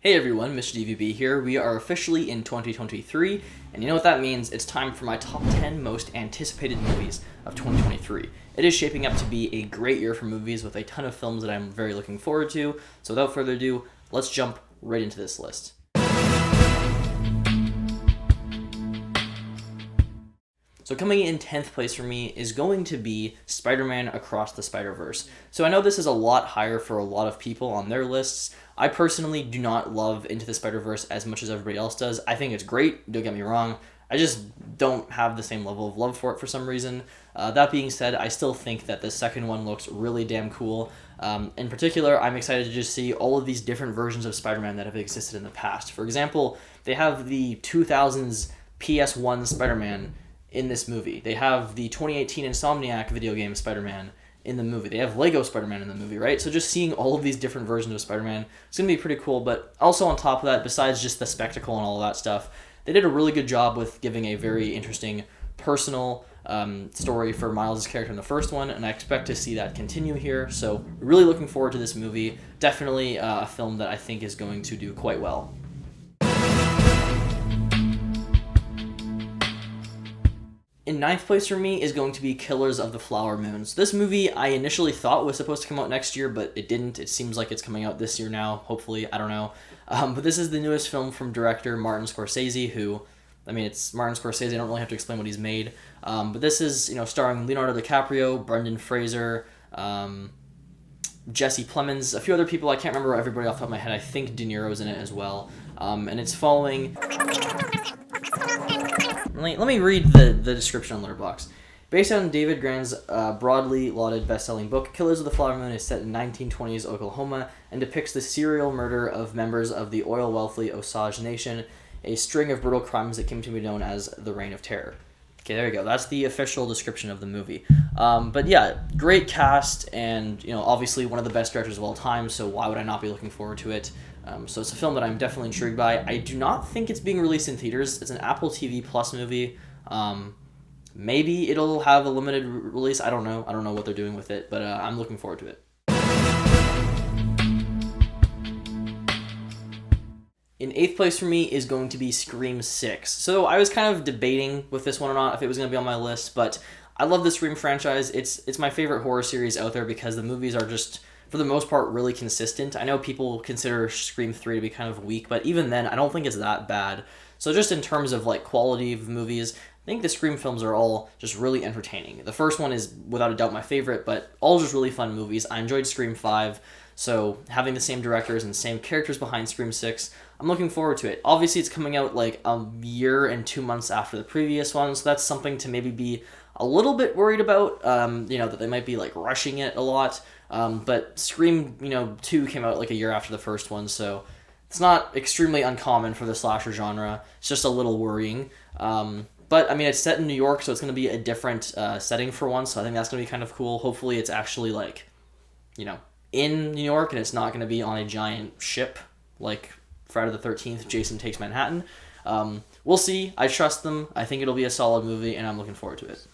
Hey everyone, Mr. DVB here. We are officially in 2023, and you know what that means? It's time for my top 10 most anticipated movies of 2023. It is shaping up to be a great year for movies with a ton of films that I'm very looking forward to. So without further ado, let's jump right into this list. So coming in 10th place for me is going to be Spider-Man Across the Spiderverse. So I know this is a lot higher for a lot of people on their lists. I personally do not love Into the Spider-Verse as much as everybody else does. I think it's great, don't get me wrong. I just don't have the same level of love for it for some reason. That being said, I still think that the second one looks really damn cool. In particular, I'm excited to just see all of these different versions of Spider-Man that have existed in the past. For example, they have the 2000s PS1 Spider-Man in this movie. They have the 2018 Insomniac video game Spider-Man in the movie. They have Lego Spider-Man in the movie, right? So just seeing all of these different versions of Spider-Man, it's going to be pretty cool. But also on top of that, besides just the spectacle and all of that stuff, they did a really good job with giving a very interesting personal story for Miles' character in the first one, and I expect to see that continue here. So really looking forward to this movie. Definitely a film that I think is going to do quite well. In 9th place for me is going to be Killers of the Flower Moons. This movie I initially thought was supposed to come out next year, but it didn't. It seems like it's coming out this year now, hopefully. I don't know. But this is the newest film from director Martin Scorsese, who, it's Martin Scorsese. I don't really have to explain what he's made. But this is, starring Leonardo DiCaprio, Brendan Fraser, Jesse Plemons, a few other people. I can't remember everybody off the top of my head. I think De Niro's in it as well. And it's following... Let me read the description on Letterboxd. Based on David Grann's broadly lauded best-selling book, Killers of the Flower Moon is set in 1920s Oklahoma and depicts the serial murder of members of the oil-wealthy Osage Nation, a string of brutal crimes that came to be known as the Reign of Terror. Okay, there you go. That's the official description of the movie. But yeah, great cast, and obviously one of the best directors of all time, so why would I not be looking forward to it? So it's a film that I'm definitely intrigued by. I do not think it's being released in theaters. It's an Apple TV Plus movie. Maybe it'll have a limited release. I don't know. I don't know what they're doing with it, but I'm looking forward to it. In 8th place for me is going to be Scream 6. So I was kind of debating with this one or not if it was going to be on my list, but I love the Scream franchise. It's my favorite horror series out there because the movies are just, for the most part, really consistent. I know people consider Scream 3 to be kind of weak, but even then, I don't think it's that bad. So just in terms of quality of movies, I think the Scream films are all just really entertaining. The first one is without a doubt my favorite, but all just really fun movies. I enjoyed Scream 5, so having the same directors and same characters behind Scream 6, I'm looking forward to it. Obviously, it's coming out a year and 2 months after the previous one, so that's something to maybe be a little bit worried about, that they might be rushing it a lot. But Scream, 2 came out a year after the first one, so it's not extremely uncommon for the slasher genre. It's just a little worrying. But, it's set in New York, so it's going to be a different setting for once, so I think that's going to be kind of cool. Hopefully it's actually, in New York, and it's not going to be on a giant ship, like Friday the 13th, Jason Takes Manhattan. We'll see. I trust them. I think it'll be a solid movie, and I'm looking forward to it.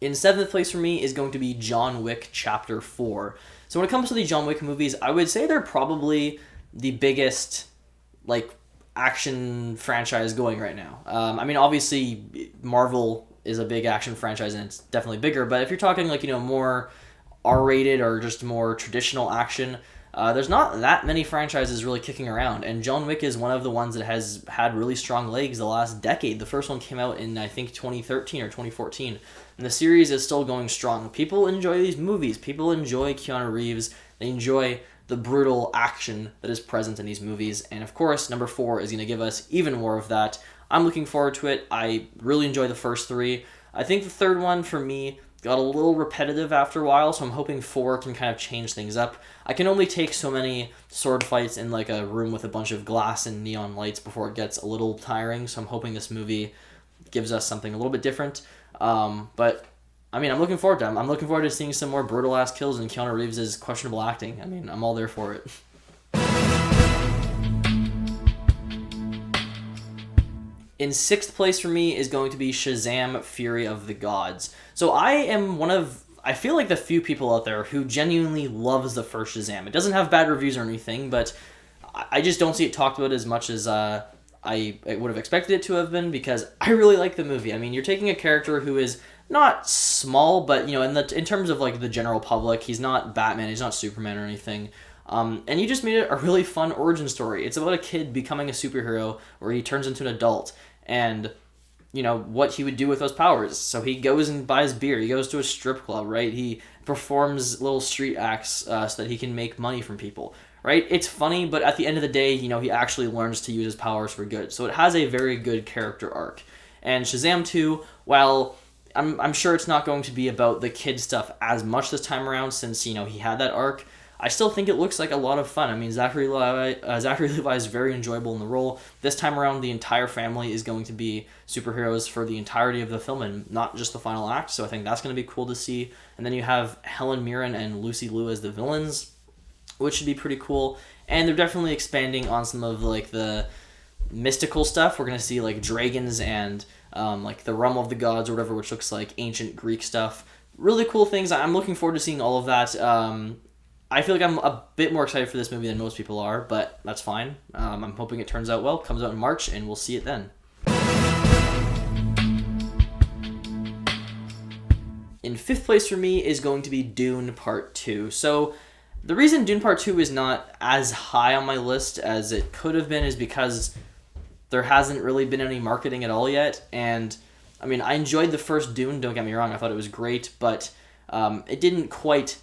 In 7th place for me is going to be John Wick Chapter 4. So when it comes to the John Wick movies, I would say they're probably the biggest, action franchise going right now. Obviously, Marvel is a big action franchise, and it's definitely bigger, but if you're talking, more R-rated or just more traditional action, there's not that many franchises really kicking around, and John Wick is one of the ones that has had really strong legs the last decade. The first one came out in, I think, 2013 or 2014, and the series is still going strong. People enjoy these movies. People enjoy Keanu Reeves. They enjoy the brutal action that is present in these movies, and of course, number 4 is going to give us even more of that. I'm looking forward to it. I really enjoy the first 3. I think the third one, for me, got a little repetitive after a while, so I'm hoping 4 can kind of change things up. I can only take so many sword fights in a room with a bunch of glass and neon lights before it gets a little tiring, so I'm hoping this movie gives us something a little bit different. But I'm looking forward to it. I'm looking forward to seeing some more brutal-ass kills and Keanu Reeves' questionable acting. I'm all there for it. In 6th place for me is going to be Shazam! Fury of the Gods. So I am one of I feel like the few people out there who genuinely loves the first Shazam. It doesn't have bad reviews or anything, but I just don't see it talked about as much as I would have expected it to have been, because I really like the movie. I mean, you're taking a character who is not small, but in terms of like the general public, he's not Batman, he's not Superman or anything. And you just made it a really fun origin story. It's about a kid becoming a superhero where he turns into an adult, and what he would do with those powers. So he goes and buys beer. He goes to a strip club, right? He performs little street acts so that he can make money from people, right? It's funny, but at the end of the day, he actually learns to use his powers for good. So it has a very good character arc. And Shazam 2, while I'm sure it's not going to be about the kid stuff as much this time around, since he had that arc, I still think it looks like a lot of fun. I mean, Zachary Levi is very enjoyable in the role. This time around, the entire family is going to be superheroes for the entirety of the film and not just the final act, so I think that's going to be cool to see. And then you have Helen Mirren and Lucy Liu as the villains, which should be pretty cool. And they're definitely expanding on some of like the mystical stuff. We're going to see like dragons and like the realm of the gods or whatever, which looks like ancient Greek stuff. Really cool things. I'm looking forward to seeing all of that. I feel like I'm a bit more excited for this movie than most people are, but that's fine. I'm hoping it turns out well. It comes out in March, and we'll see it then. In fifth place for me is going to be Dune Part 2. So the reason Dune Part 2 is not as high on my list as it could have been is because there hasn't really been any marketing at all yet. And, I mean, I enjoyed the first Dune, don't get me wrong. I thought it was great, but it didn't quite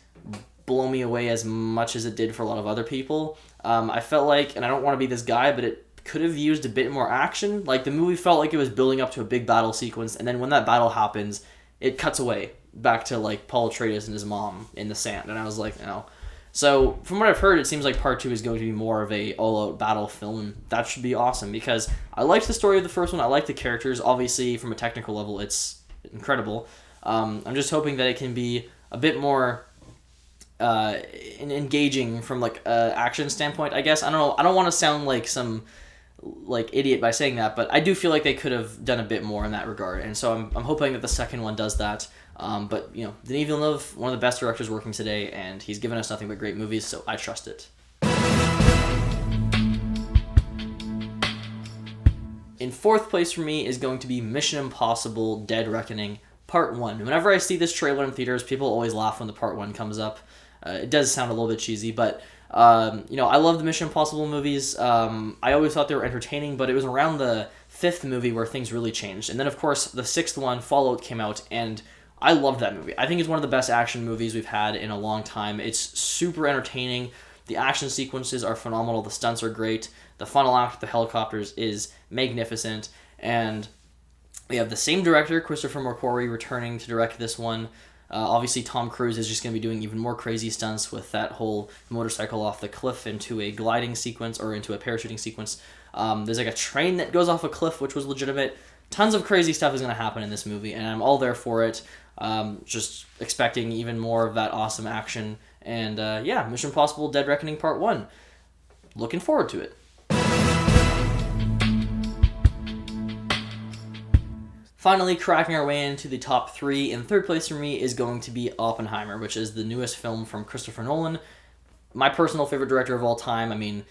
blow me away as much as it did for a lot of other people. I felt like, and I don't want to be this guy, but it could have used a bit more action. Like, the movie felt like it was building up to a big battle sequence, and then when that battle happens, it cuts away back to, like, Paul Atreides and his mom in the sand, and I was like, no. So, from what I've heard, it seems like Part 2 is going to be more of a all-out battle film, and that should be awesome, because I liked the story of the first one, I liked the characters, obviously, from a technical level, it's incredible. I'm just hoping that it can be a bit more engaging from like action standpoint, I guess. I don't know. I don't want to sound like some like idiot by saying that, but I do feel like they could have done a bit more in that regard, and so I'm hoping that the second one does that. But Denis Villeneuve, one of the best directors working today, and he's given us nothing but great movies, so I trust it. In fourth place for me is going to be Mission Impossible: Dead Reckoning Part 1. Whenever I see this trailer in theaters, people always laugh when the Part 1 comes up. It does sound a little bit cheesy, but I love the Mission Impossible movies. I always thought they were entertaining, but it was around the fifth movie where things really changed. And then, of course, the sixth one, Fallout, came out, and I loved that movie. I think it's one of the best action movies we've had in a long time. It's super entertaining. The action sequences are phenomenal. The stunts are great. The final act with the helicopters is magnificent. And we have the same director, Christopher McQuarrie, returning to direct this one. Obviously, Tom Cruise is just going to be doing even more crazy stunts with that whole motorcycle off the cliff into a gliding sequence or into a parachuting sequence. There's like a train that goes off a cliff, which was legitimate. Tons of crazy stuff is going to happen in this movie, and I'm all there for it. Just expecting even more of that awesome action. And Mission Impossible: Dead Reckoning Part 1. Looking forward to it. Finally, cracking our way into the top 3, in third place for me is going to be Oppenheimer, which is the newest film from Christopher Nolan. My personal favorite director of all time. I mean,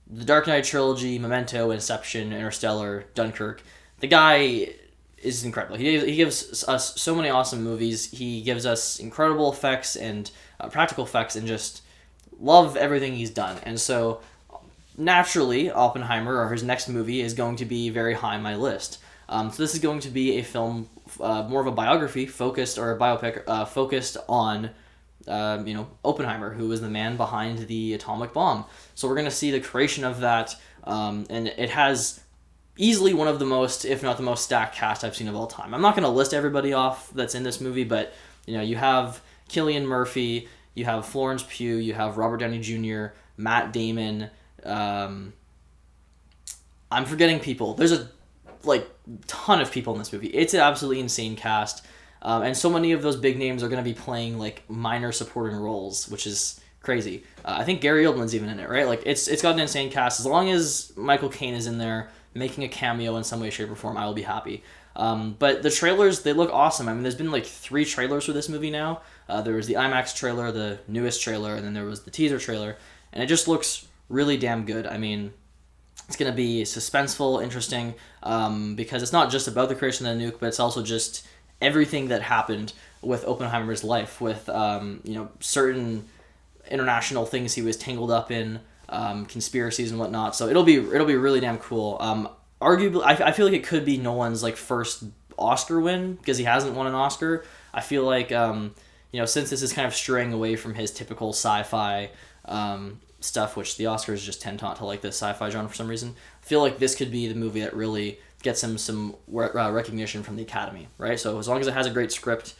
the Dark Knight trilogy, Memento, Inception, Interstellar, Dunkirk. The guy is incredible. He gives us so many awesome movies. He gives us incredible effects and practical effects, and just love everything he's done. And so, naturally, Oppenheimer, or his next movie, is going to be very high on my list. So this is going to be a film, more of a biography focused, or a biopic focused on, Oppenheimer, who was the man behind the atomic bomb. So we're going to see the creation of that, and it has easily one of the most, if not the most stacked cast I've seen of all time. I'm not going to list everybody off that's in this movie, but you have Cillian Murphy, you have Florence Pugh, you have Robert Downey Jr., Matt Damon. I'm forgetting people. There's a ton of people in this movie. It's an absolutely insane cast, and so many of those big names are going to be playing like minor supporting roles, which is crazy. I think Gary Oldman's even in it, right? Like it's got an insane cast. As long as Michael Caine is in there making a cameo in some way, shape, or form, I will be happy. But the trailers, they look awesome. I mean, there's been like 3 trailers for this movie now. There was the IMAX trailer, the newest trailer, and then there was the teaser trailer. And it just looks really damn good. I mean, it's going to be suspenseful, interesting, because it's not just about the creation of the nuke, but it's also just everything that happened with Oppenheimer's life, with certain international things he was tangled up in, conspiracies and whatnot. So it'll be really damn cool. Arguably, I feel like it could be Nolan's like first Oscar win, because he hasn't won an Oscar. I feel like since this is kind of straying away from his typical sci-fi stuff, which the Oscars just tend not to like the sci-fi genre for some reason, I feel like this could be the movie that really gets him some recognition from the Academy, right? So as long as it has a great script,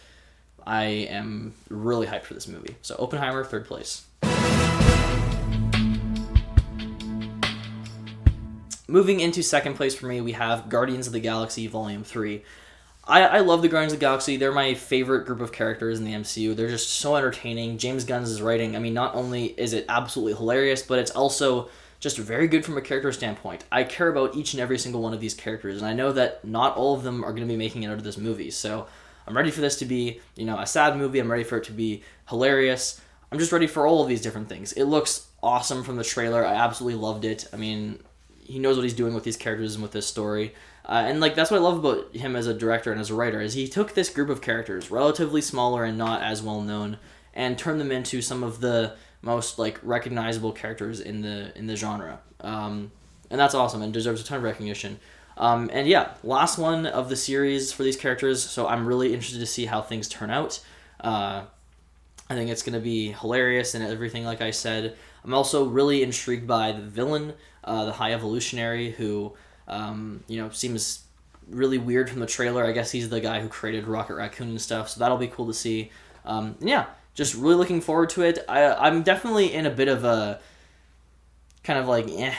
I am really hyped for this movie. So Oppenheimer, 3rd place. Moving into 2nd place for me, we have Guardians of the Galaxy Volume 3. I love the Guardians of the Galaxy. They're my favorite group of characters in the MCU. They're just so entertaining. James Gunn's writing, I mean, not only is it absolutely hilarious, but it's also just very good from a character standpoint. I care about each and every single one of these characters, and I know that not all of them are going to be making it out of this movie. So I'm ready for this to be, a sad movie. I'm ready for it to be hilarious. I'm just ready for all of these different things. It looks awesome from the trailer. I absolutely loved it. I mean, he knows what he's doing with these characters and with this story. And that's what I love about him as a director and as a writer, is he took this group of characters, relatively smaller and not as well known, and turned them into some of the most recognizable characters in the genre. And that's awesome and deserves a ton of recognition. And yeah, last one of the series for these characters, so I'm really interested to see how things turn out. I think it's going to be hilarious and everything, like I said. I'm also really intrigued by the villain, the High Evolutionary, who seems really weird from the trailer. I guess he's the guy who created Rocket Raccoon and stuff, so that'll be cool to see. Just really looking forward to it. I'm definitely in a bit of a kind of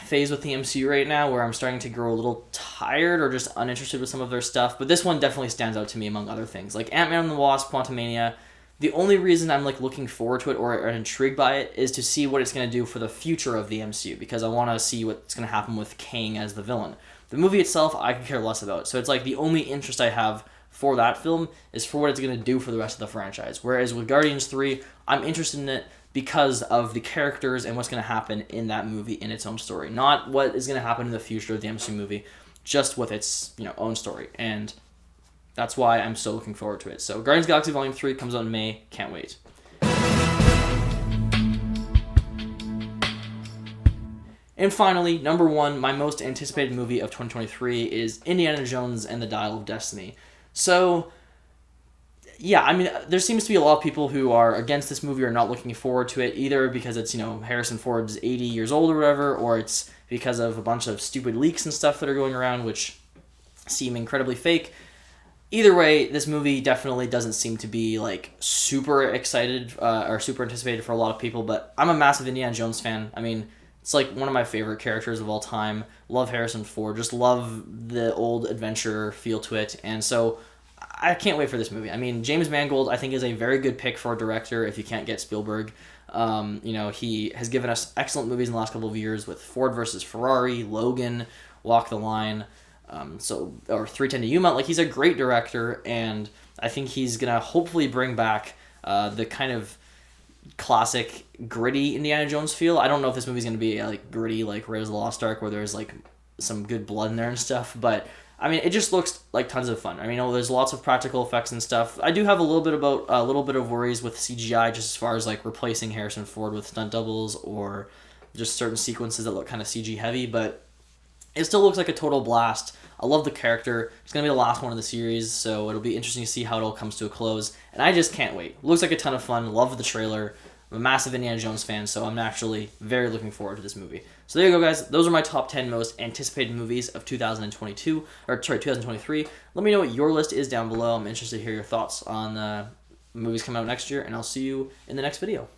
phase with the MCU right now, where I'm starting to grow a little tired or just uninterested with some of their stuff, but this one definitely stands out to me among other things. Like Ant-Man and the Wasp, Quantumania, the only reason I'm looking forward to it or intrigued by it is to see what it's going to do for the future of the MCU, because I want to see what's going to happen with Kang as the villain. The movie itself, I could care less about. So it's the only interest I have for that film is for what it's going to do for the rest of the franchise. Whereas with Guardians 3, I'm interested in it because of the characters and what's going to happen in that movie in its own story. Not what is going to happen in the future of the MCU movie, just with its own story. And that's why I'm so looking forward to it. So Guardians of the Galaxy Volume 3 comes out in May. Can't wait. And finally, number 1, my most anticipated movie of 2023 is Indiana Jones and the Dial of Destiny. So, yeah, I mean, there seems to be a lot of people who are against this movie or not looking forward to it, either because it's, Harrison Ford's 80 years old or whatever, or it's because of a bunch of stupid leaks and stuff that are going around, which seem incredibly fake. Either way, this movie definitely doesn't seem to be super excited or super anticipated for a lot of people, but I'm a massive Indiana Jones fan. I mean, it's one of my favorite characters of all time. Love Harrison Ford. Just love the old adventure feel to it. And so I can't wait for this movie. I mean, James Mangold, I think, is a very good pick for a director if you can't get Spielberg. He has given us excellent movies in the last couple of years with Ford versus Ferrari, Logan, Walk the Line, or 3:10 to Yuma. He's a great director, and I think he's going to hopefully bring back the kind of classic gritty Indiana Jones feel. I don't know if this movie's going to be gritty like Raiders of the Lost Ark, where there's some good blood in there and stuff, but I mean, it just looks like tons of fun. I mean, there's lots of practical effects and stuff. I do have a little bit of worries with CGI, just as far as replacing Harrison Ford with stunt doubles or just certain sequences that look kind of CG heavy, but it still looks like a total blast. I love the character. It's going to be the last one of the series, so it'll be interesting to see how it all comes to a close. And I just can't wait. Looks like a ton of fun. Love the trailer. I'm a massive Indiana Jones fan, so I'm actually very looking forward to this movie. So there you go, guys. Those are my top 10 most anticipated movies of 2023. Let me know what your list is down below. I'm interested to hear your thoughts on movies coming out next year, and I'll see you in the next video.